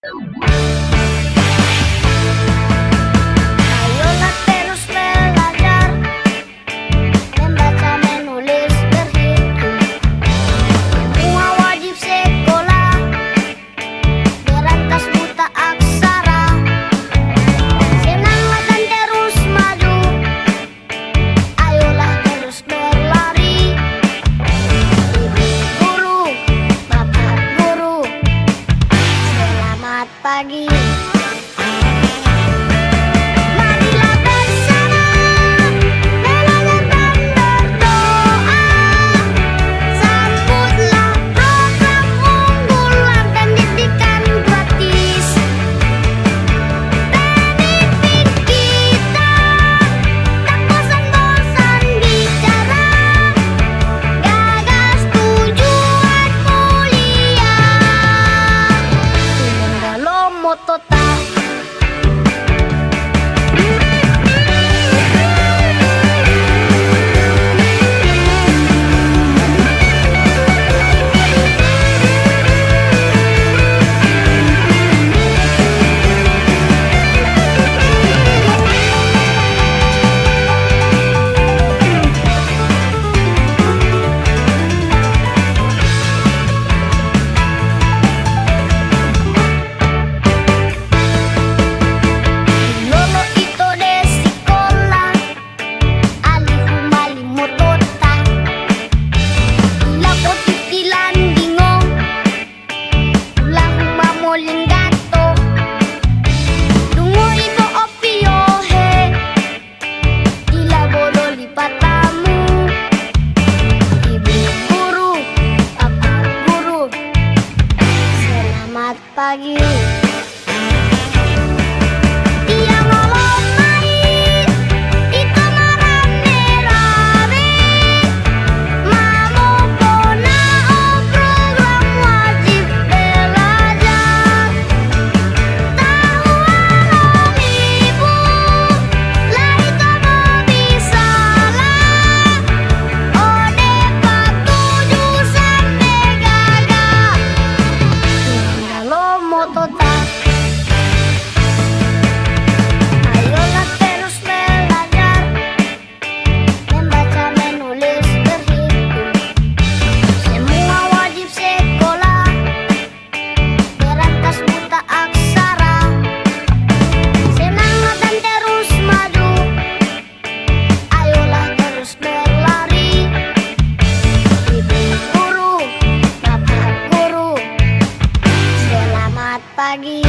Ayolah terus belajar, membaca, menulis, berhitung. Semua wajib sekolah, berantas buta aksara. Senanglah dan terus maju, ayolah terus berlari. Ibu guru, bapak guru, selamat pagi. Marilah bersama belajar dan berdoa. Sambutlah program unggulan pendidikan gratis. Pendidik kita tak bosan-bosan bicara, gagas tujuan mulia. Dalam moto tak lolo ito de sekolah, alihu malimu tota. Lapo titilan dingong, ulahu mamuling gato. Dungo ito opiohe, ila bolo lipatamu. Ibu guru, bapak guru, selamat pagi. Tiang lolomai, ito marame-rame. Mamo pona o program wajib belajar. Tahu alam ibu, lah ito mabisalah. Ode patuju sampai gagah. Dalam moto tak. Ayolah terus belajar, membaca, menulis, berhitung. Semua wajib sekolah, berantas buta aksara. Senanglah dan terus maju, ayolah terus berlari. Ibu guru, bapak guru, selamat pagi.